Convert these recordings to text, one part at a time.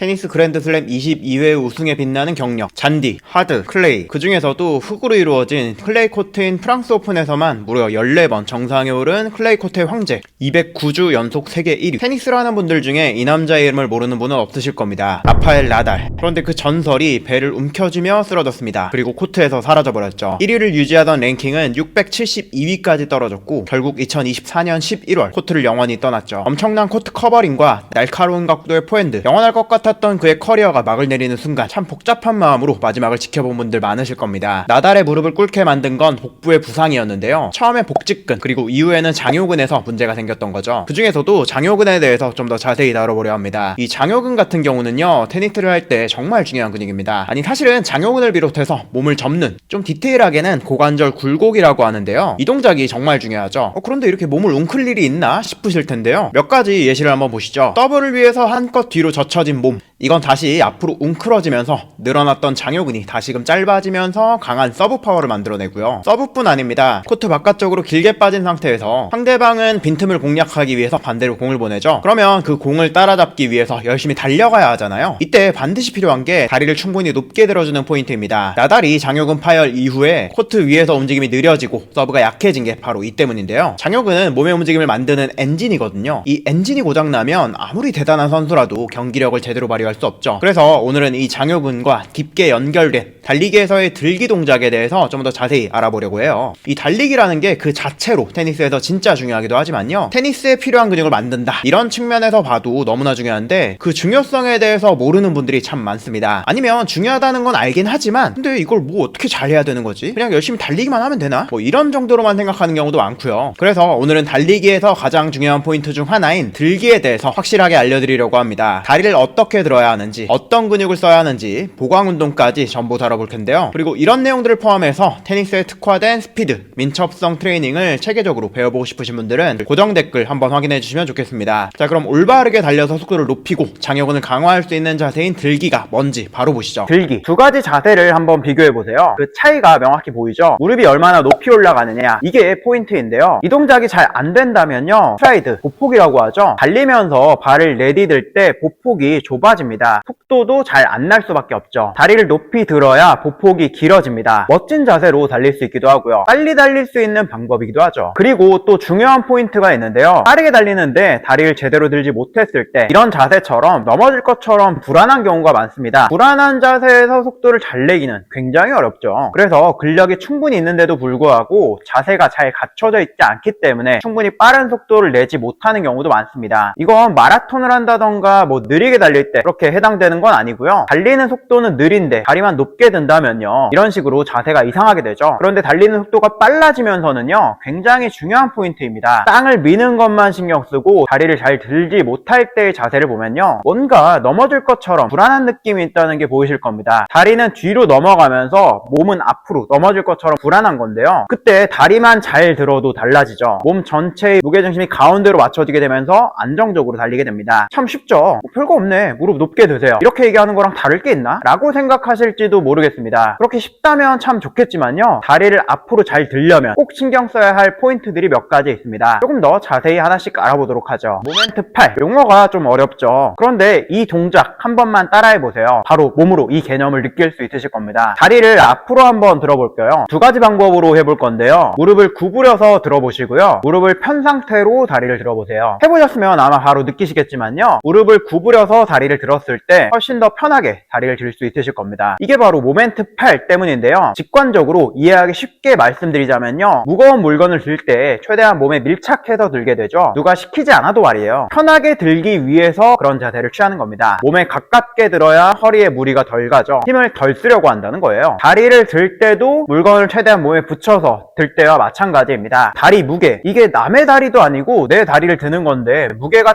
테니스 그랜드슬램 22회 우승에 빛나는 경력, 잔디, 하드, 클레이, 그 중에서도 흙으로 이루어진 클레이 코트인 프랑스 오픈에서만 무려 14번 정상에 오른 클레이 코트의 황제, 209주 연속 세계 1위. 테니스를 하는 분들 중에 이 남자의 이름을 모르는 분은 없으실 겁니다. 라파엘 나달. 그런데 그 전설이 배를 움켜쥐며 쓰러졌습니다. 그리고 코트에서 사라져버렸죠. 1위를 유지하던 랭킹은 672위까지 떨어졌고 결국 2024년 11월 코트를 영원히 떠났죠. 엄청난 코트 커버링과 날카로운 각도의 포핸드, 영원할 것 같았던 그의 커리어가 막을 내리는 순간 참 복잡한 마음으로 마지막을 지켜본 분들 많으실 겁니다. 나달의 무릎을 꿇게 만든 건 복부의 부상이었는데요. 처음에 복직근, 그리고 이후에는 장요근에서 문제가 생겼던 거죠. 그 중에서도 장요근에 대해서 좀 더 자세히 다뤄보려 합니다. 이 장요근 같은 경우는요, 테니스를 할 때 정말 중요한 근육입니다. 아니 사실은 장요근을 비롯해서 몸을 접는, 좀 디테일하게는 고관절 굴곡이라고 하는데요, 이 동작이 정말 중요하죠. 그런데 이렇게 몸을 웅클 일이 있나 싶으실 텐데요, 몇 가지 예시를 한번 보시죠. 더블을 위해서 한껏 뒤로 젖혀진 몸, 이건 다시 앞으로 웅크러지면서 늘어났던 장요근이 다시금 짧아지면서 강한 서브 파워를 만들어내고요. 서브뿐 아닙니다. 코트 바깥쪽으로 길게 빠진 상태에서 상대방은 빈틈을 공략하기 위해서 반대로 공을 보내죠. 그러면 그 공을 따라잡기 위해서 열심히 달려가야 하잖아요. 이때 반드시 필요한 게 다리를 충분히 높게 들어주는 포인트입니다. 나달이 장요근 파열 이후에 코트 위에서 움직임이 느려지고 서브가 약해진 게 바로 이 때문인데요. 장요근은 몸의 움직임을 만드는 엔진이거든요. 이 엔진이 고장나면 아무리 대단한 선수라도 경기력을 제대로 발휘할 수 없죠. 그래서 오늘은 이 장요근과 깊게 연결된 달리기에서의 들기 동작에 대해서 좀 더 자세히 알아보려고 해요. 이 달리기라는 게 그 자체로 테니스에서 진짜 중요하기도 하지만요, 테니스에 필요한 근육을 만든다, 이런 측면에서 봐도 너무나 중요한데 그 중요성에 대해서 모르는 분들이 참 많습니다. 아니면 중요하다는 건 알긴 하지만 근데 이걸 뭐 어떻게 잘해야 되는 거지? 그냥 열심히 달리기만 하면 되나? 뭐 이런 정도로만 생각하는 경우도 많고요. 그래서 오늘은 달리기에서 가장 중요한 포인트 중 하나인 들기에 대해서 확실하게 알려드리려고 합니다. 다리를 어떻게 들어야 하는지, 어떤 근육을 써야 하는지, 보강운동까지 전부 다뤄볼 텐데요. 그리고 이런 내용들을 포함해서 테니스에 특화된 스피드, 민첩성 트레이닝을 체계적으로 배워보고 싶으신 분들은 고정 댓글 한번 확인해 주시면 좋겠습니다. 자, 그럼 올바르게 달려서 속도를 높이고 장요근을 강화할 수 있는 자세인 들기가 뭔지 바로 보시죠. 들기, 두 가지 자세를 한번 비교해 보세요. 그 차이가 명확히 보이죠? 무릎이 얼마나 높이 올라가느냐, 이게 포인트인데요. 이 동작이 잘 안 된다면요, 스트라이드, 보폭이라고 하죠. 달리면서 발을 내디딜 때 보폭이 좁아집니다. 속도도 잘 안 날 수밖에 없죠. 다리를 높이 들어야 보폭이 길어집니다. 멋진 자세로 달릴 수 있기도 하고요, 빨리 달릴 수 있는 방법이기도 하죠. 그리고 또 중요한 포인트가 있는데요, 빠르게 달리는데 다리를 제대로 들지 못했을 때 이런 자세처럼 넘어질 것처럼 불안한 경우가 많습니다. 불안한 자세에서 속도를 잘 내기는 굉장히 어렵죠. 그래서 근력이 충분히 있는데도 불구하고 자세가 잘 갖춰져 있지 않기 때문에 충분히 빠른 속도를 내지 못하는 경우도 많습니다. 이건 마라톤을 한다던가 뭐 느리게 달릴 때 그렇게 해당되는 건 아니고요, 달리는 속도는 느린데 다리만 높게 든다면요, 이런 식으로 자세가 이상하게 되죠. 그런데 달리는 속도가 빨라지면서는요, 굉장히 중요한 포인트입니다. 땅을 미는 것만 신경 쓰고 다리를 잘 들지 못할 때의 자세를 보면요, 뭔가 넘어질 것처럼 불안한 느낌이 있다는 게 보이실 겁니다. 다리는 뒤로 넘어가면서 몸은 앞으로 넘어질 것처럼 불안한 건데요, 그때 다리만 잘 들어도 달라지죠. 몸 전체의 무게중심이 가운데로 맞춰지게 되면서 안정적으로 달리게 됩니다. 참 쉽죠? 별거 없네, 무릎 높게 드세요, 이렇게 얘기하는 거랑 다를 게 있나? 라고 생각하실지도 모르겠습니다. 그렇게 쉽다면 참 좋겠지만요, 다리를 앞으로 잘 들려면 꼭 신경 써야 할 포인트들이 몇 가지 있습니다. 조금 더 자세히 하나씩 알아보도록 하죠. 모멘트 8, 용어가 좀 어렵죠. 그런데 이 동작 한 번만 따라해보세요. 바로 몸으로 이 개념을 느낄 수 있으실 겁니다. 다리를 앞으로 한번 들어볼게요. 두 가지 방법으로 해볼 건데요, 무릎을 구부려서 들어보시고요, 무릎을 편 상태로 다리를 들어보세요. 해보셨으면 아마 바로 느끼시겠지만요, 무릎을 구부려서 다리를 들었을 때 훨씬 더 편하게 다리를 들 수 있으실 겁니다. 이게 바로 모멘트 8 때문인데요, 직관적으로 이해하기 쉽게 말씀드리자면요, 무거운 물건을 들 때 최대한 몸에 밀착해서 들게 되죠. 누가 시키지 않아도 말이에요. 편하게 들기 위해서 그런 자세를 취하는 겁니다. 몸에 가깝게 들어야 허리에 무리가 덜 가죠. 힘을 덜 쓰려고 한다는 거예요. 다리를 들 때도 물건을 최대한 몸에 붙여서 들 때와 마찬가지입니다. 다리 무게, 이게 남의 다리도 아니고 내 다리를 드는 건데 무게가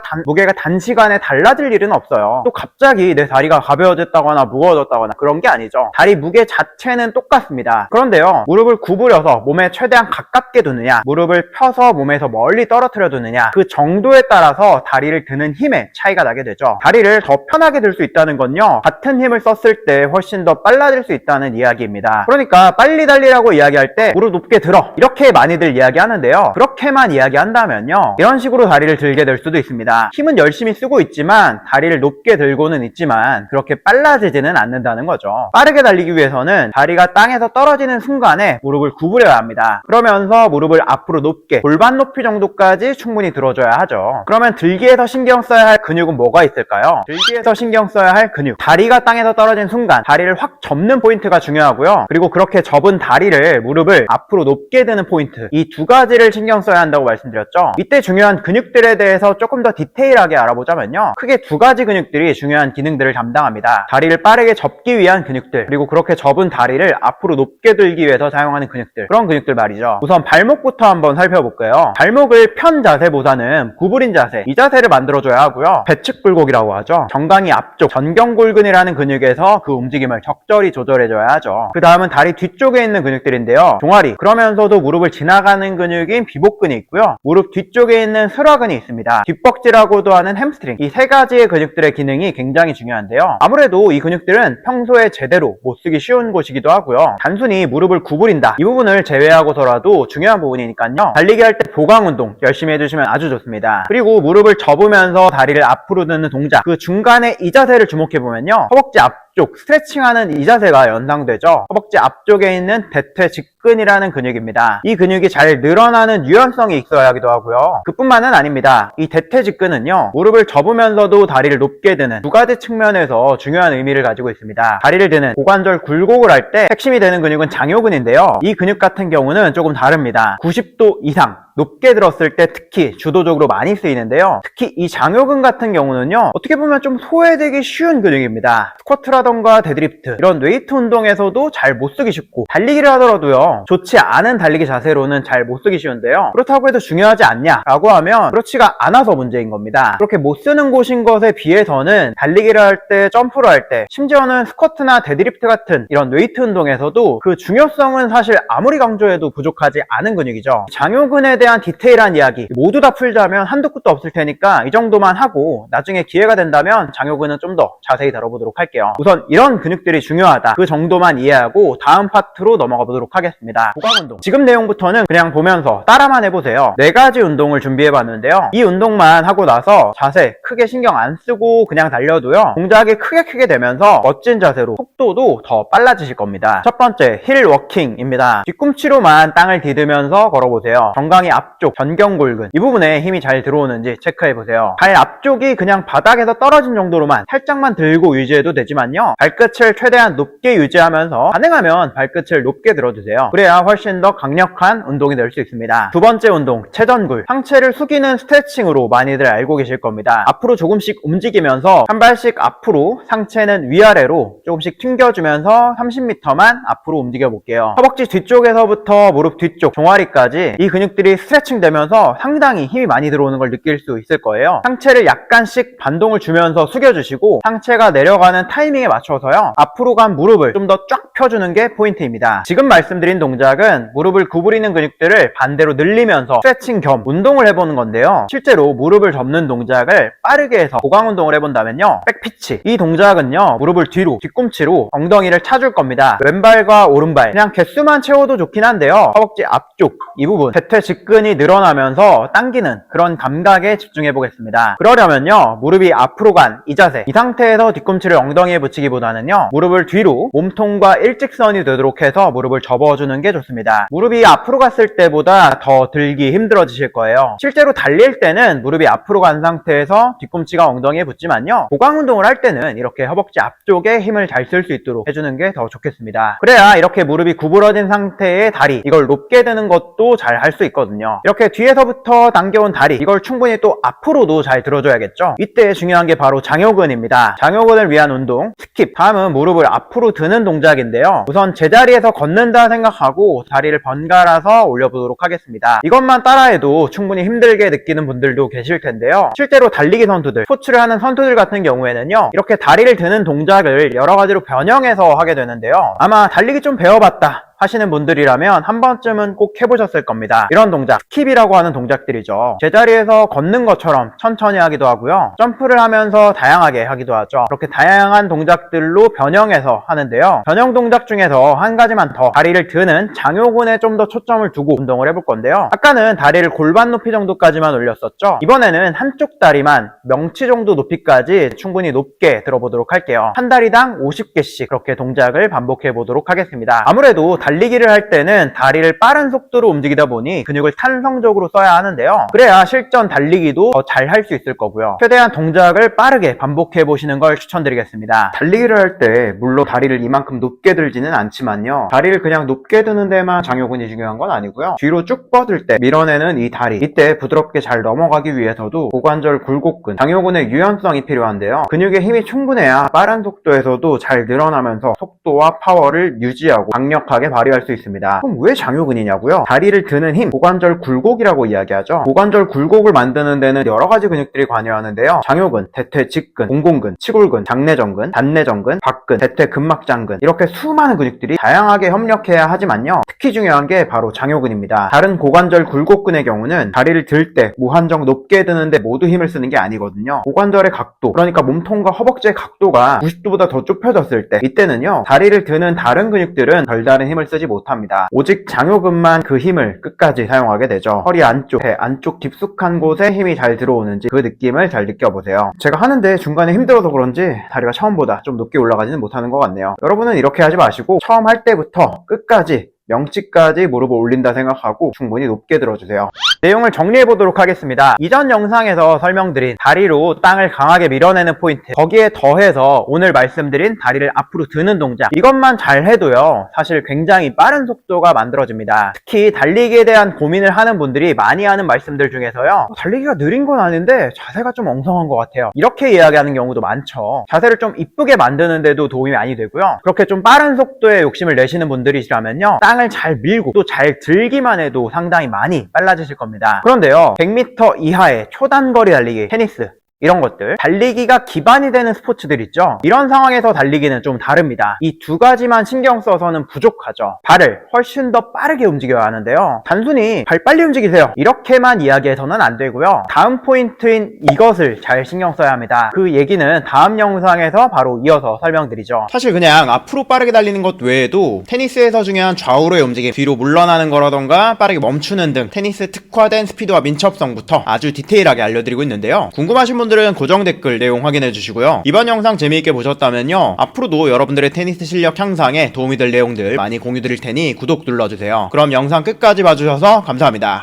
단시간에 달라질 일은 없어요. 또 갑자기 내 다리가 가벼워졌다거나 무거워졌다거나 그런 게 아니죠. 다리 무게 자체는 똑같습니다. 그런데요, 무릎을 구부려서 몸에 최대한 가깝게 두느냐, 무릎을 펴서 몸에서 멀리 떨어뜨려 두느냐, 그 정도에 따라서 다리를 드는 힘에 차이가 나게 되죠. 다리를 더 편하게 들 수 있다는 건요, 같은 힘을 썼을 때 훨씬 더 빨라질 수 있다는 이야기입니다. 그러니까 빨리 달리라고 이야기할 때 무릎 높게 들어, 이렇게 많이들 이야기하는데요, 그렇게만 이야기한다면요, 이런 식으로 다리를 들게 될 수도 있습니다. 힘은 열심히 쓰고 있지만 다리를 높게 높게 들고는 있지만 그렇게 빨라지지는 않는다는 거죠. 빠르게 달리기 위해서는 다리가 땅에서 떨어지는 순간에 무릎을 구부려야 합니다. 그러면서 무릎을 앞으로 높게 골반 높이 정도까지 충분히 들어줘야 하죠. 그러면 들기에서 신경 써야 할 근육은 뭐가 있을까요? 들기에서 신경 써야 할 근육, 다리가 땅에서 떨어진 순간 다리를 확 접는 포인트가 중요하고요. 그리고 그렇게 접은 다리를 무릎을 앞으로 높게 드는 포인트, 이 두 가지를 신경 써야 한다고 말씀드렸죠. 이때 중요한 근육들에 대해서 조금 더 디테일하게 알아보자면요, 크게 두 가지 근육들이 중요한 기능들을 담당합니다. 다리를 빠르게 접기 위한 근육들, 그리고 그렇게 접은 다리를 앞으로 높게 들기 위해서 사용하는 근육들, 그런 근육들 말이죠. 우선 발목부터 한번 살펴볼게요. 발목을 편 자세보다는 구부린 자세, 이 자세를 만들어줘야 하고요. 배측 굴곡이라고 하죠. 정강이 앞쪽 전경골근이라는 근육에서 그 움직임을 적절히 조절해줘야 하죠. 그 다음은 다리 뒤쪽에 있는 근육들인데요, 종아리, 그러면서도 무릎을 지나가는 근육인 비복근이 있고요, 무릎 뒤쪽에 있는 슬화근이 있습니다. 뒷벅지라고도 하는 햄스트링, 이 세 가지의 근육들의 기능이 굉장히 중요한데요, 아무래도 이 근육들은 평소에 제대로 못 쓰기 쉬운 곳이기도 하고요, 단순히 무릎을 구부린다, 이 부분을 제외하고서라도 중요한 부분이니까요, 달리기 할 때 보강 운동 열심히 해주시면 아주 좋습니다. 그리고 무릎을 접으면서 다리를 앞으로 드는 동작, 그 중간에 이 자세를 주목해보면요, 허벅지 앞쪽 스트레칭하는 이 자세가 연상되죠. 허벅지 앞쪽에 있는 대퇴 직근이라는 근육입니다. 이 근육이 잘 늘어나는 유연성이 있어야 하기도 하고요, 그뿐만은 아닙니다. 이 대퇴 직근은요, 무릎을 접으면서도 다리를 높게 드는 두 가지 측면에서 중요한 의미를 가지고 있습니다. 다리를 드는 고관절 굴곡을 할 때 핵심이 되는 근육은 장요근인데요, 이 근육 같은 경우는 조금 다릅니다. 90도 이상 높게 들었을 때 특히 주도적으로 많이 쓰이는데요, 특히 이 장요근 같은 경우는요, 어떻게 보면 좀 소외되기 쉬운 근육입니다. 스쿼트라던가 데드리프트, 이런 웨이트 운동에서도 잘 못 쓰기 쉽고, 달리기를 하더라도요, 좋지 않은 달리기 자세로는 잘 못 쓰기 쉬운데요, 그렇다고 해도 중요하지 않냐라고 하면 그렇지가 않아서 문제인 겁니다. 그렇게 못 쓰는 곳인 것에 비해서는 달리기를 할 때, 점프를 할 때, 심지어는 스쿼트나 데드리프트 같은 이런 웨이트 운동에서도 그 중요성은 사실 아무리 강조해도 부족하지 않은 근육이죠. 장요근에 대한 디테일한 이야기 모두 다 풀자면 한도 끝도 없을 테니까 이 정도만 하고, 나중에 기회가 된다면 장요근은 좀 더 자세히 다뤄보도록 할게요. 우선 이런 근육들이 중요하다, 그 정도만 이해하고 다음 파트로 넘어가 보도록 하겠습니다. 보강 운동, 지금 내용부터는 그냥 보면서 따라만 해보세요. 4가지 운동을 준비해봤는데요, 이 운동만 하고 나서 자세 크게 신경 안 쓰고 그냥 달려도요, 동작이 크게 되면서 멋진 자세로 속도도 더 빨라지실 겁니다. 첫 번째, 힐 워킹입니다. 뒤꿈치로만 땅을 디디면서 걸어보세요. 정강이 앞쪽 전경골근, 이 부분에 힘이 잘 들어오는지 체크해보세요. 발 앞쪽이 그냥 바닥에서 떨어진 정도로만 살짝만 들고 유지해도 되지만요, 발끝을 최대한 높게 유지하면서 가능하면 발끝을 높게 들어주세요. 그래야 훨씬 더 강력한 운동이 될 수 있습니다. 두 번째 운동, 체전굴, 상체를 숙이는 스트레칭으로 많이들 알고 계실 겁니다. 앞으로 조금씩 움직이면서 한 발씩 앞으로, 상체는 위아래로 조금씩 튕겨주면서 30m만 앞으로 움직여 볼게요. 허벅지 뒤쪽에서부터 무릎 뒤쪽 종아리까지 이 근육들이 스트레칭 되면서 상당히 힘이 많이 들어오는 걸 느낄 수 있을 거예요. 상체를 약간씩 반동을 주면서 숙여주시고, 상체가 내려가는 타이밍에 맞춰서요, 앞으로 간 무릎을 좀 더 쫙 펴주는 게 포인트입니다. 지금 말씀드린 동작은 무릎을 구부리는 근육들을 반대로 늘리면서 스트레칭 겸 운동을 해보는 건데요, 실제로 무릎을 접는 동작을 빠르게 해서 보강 운동을 해본다면요, 백피치, 이 동작은요, 무릎을 뒤로, 뒤꿈치로 엉덩이를 차줄 겁니다. 왼발과 오른발 그냥 개수만 채워도 좋긴 한데요, 허벅지 앞쪽 이 부분 대퇴 직근이 늘어나면서 당기는 그런 감각에 집중해 보겠습니다. 그러려면요, 무릎이 앞으로 간 이 자세, 이 상태에서 뒤꿈치를 엉덩이에 붙이기보다는요, 무릎을 뒤로 몸통과 일직선이 되도록 해서 무릎을 접어주는 게 좋습니다. 무릎이 앞으로 갔을 때보다 더 들기 힘들어지실 거예요. 실제로 달릴 때는 무릎이 앞으로 간 상태에서 뒤꿈치가 엉덩이에 붙지만요, 보강 운동을 할 때는 이렇게 허벅지 앞쪽에 힘을 잘 쓸 수 있도록 해주는 게 더 좋겠습니다. 그래야 이렇게 무릎이 구부러진 상태의 다리, 이걸 높게 드는 것도 잘 할 수 있거든요. 이렇게 뒤에서부터 당겨온 다리, 이걸 충분히 또 앞으로도 잘 들어줘야겠죠. 이때 중요한 게 바로 장요근입니다. 장요근을 위한 운동 스킵. 다음은 무릎을 앞으로 드는 동작인데요, 우선 제자리에서 걷는다 생각하고 다리를 번갈아서 올려보도록 하겠습니다. 이것만 따라해도 충분히 힘들게 느끼는 분들도 계실 텐데요, 실제로 달리기 선수들, 스포츠를 하는 선수들 같은 경우에는요, 이렇게 다리를 드는 동작을 여러 가지로 변형해서 하게 되는데요, 아마 달리기 좀 배워봤다, 하시는 분들이라면 한 번쯤은 꼭 해보셨을 겁니다. 이런 동작, 스킵이라고 하는 동작들이죠. 제자리에서 걷는 것처럼 천천히 하기도 하고요. 점프를 하면서 다양하게 하기도 하죠. 그렇게 다양한 동작들로 변형해서 하는데요. 변형 동작 중에서 한 가지만 더 다리를 드는 장요근에 좀 더 초점을 두고 운동을 해볼 건데요. 아까는 다리를 골반 높이 정도까지만 올렸었죠. 이번에는 한쪽 다리만 명치 정도 높이까지 충분히 높게 들어보도록 할게요. 한 다리당 50개씩 그렇게 동작을 반복해 보도록 하겠습니다. 아무래도 달리기를 할 때는 다리를 빠른 속도로 움직이다 보니 근육을 탄성적으로 써야 하는데요. 그래야 실전 달리기도 더 잘 할 수 있을 거고요. 최대한 동작을 빠르게 반복해 보시는 걸 추천드리겠습니다. 달리기를 할 때 물론 다리를 이만큼 높게 들지는 않지만요. 다리를 그냥 높게 드는 데만 장요근이 중요한 건 아니고요. 뒤로 쭉 뻗을 때 밀어내는 이 다리, 이때 부드럽게 잘 넘어가기 위해서도 고관절 굴곡근, 장요근의 유연성이 필요한데요. 근육의 힘이 충분해야 빠른 속도에서도 잘 늘어나면서 속도와 파워를 유지하고 강력하게 발휘할 수 있습니다. 그럼 왜 장요근이냐고요? 다리를 드는 힘, 고관절 굴곡이라고 이야기하죠. 고관절 굴곡을 만드는 데는 여러 가지 근육들이 관여하는데요. 장요근, 대퇴 직근, 공공근, 치골근, 장내전근, 단내전근, 박근, 대퇴 근막장근, 이렇게 수많은 근육들이 다양하게 협력해야 하지만요. 특히 중요한 게 바로 장요근입니다. 다른 고관절 굴곡근의 경우는 다리를 들 때 무한정 높게 드는데 모두 힘을 쓰는 게 아니거든요. 고관절의 각도, 그러니까 몸통과 허벅지의 각도가 90도보다 더 좁혀졌을 때, 이때는요 다리를 드는 다른 근육들은 별다른 힘을 쓰지 못합니다. 오직 장요근만 그 힘을 끝까지 사용하게 되죠. 허리 안쪽, 배 안쪽 깊숙한 곳에 힘이 잘 들어오는지 그 느낌을 잘 느껴보세요. 제가 하는데 중간에 힘들어서 그런지 다리가 처음보다 좀 높게 올라가지는 못하는 것 같네요. 여러분은 이렇게 하지 마시고 처음 할 때부터 끝까지 명치까지 무릎을 올린다 생각하고 충분히 높게 들어주세요. 내용을 정리해보도록 하겠습니다. 이전 영상에서 설명드린 다리로 땅을 강하게 밀어내는 포인트, 거기에 더해서 오늘 말씀드린 다리를 앞으로 드는 동작, 이것만 잘 해도요 사실 굉장히 빠른 속도가 만들어집니다. 특히 달리기에 대한 고민을 하는 분들이 많이 하는 말씀들 중에서요, 달리기가 느린 건 아닌데 자세가 좀 엉성한 것 같아요, 이렇게 이야기하는 경우도 많죠. 자세를 좀 이쁘게 만드는 데도 도움이 많이 되고요. 그렇게 좀 빠른 속도에 욕심을 내시는 분들이시라면요, 땅을 잘 밀고 또 잘 들기만 해도 상당히 많이 빨라지실 겁니다. 그런데요, 100m 이하의 초단거리 달리기, 테니스, 이런 것들, 달리기가 기반이 되는 스포츠들 있죠. 이런 상황에서 달리기는 좀 다릅니다. 이 두 가지만 신경 써서는 부족하죠. 발을 훨씬 더 빠르게 움직여야 하는데요, 단순히 발 빨리 움직이세요 이렇게만 이야기해서는 안 되고요. 다음 포인트인 이것을 잘 신경 써야 합니다. 그 얘기는 다음 영상에서 바로 이어서 설명드리죠. 사실 그냥 앞으로 빠르게 달리는 것 외에도 테니스에서 중요한 좌우로의 움직임, 뒤로 물러나는 거라던가 빠르게 멈추는 등 테니스 특화된 스피드와 민첩성부터 아주 디테일하게 알려드리고 있는데요. 궁금하신 분들은 고정 댓글 내용 확인해 주시고요. 이번 영상 재미있게 보셨다면요, 앞으로도 여러분들의 테니스 실력 향상에 도움이 될 내용들 많이 공유 드릴 테니 구독 눌러주세요. 그럼 영상 끝까지 봐주셔서 감사합니다.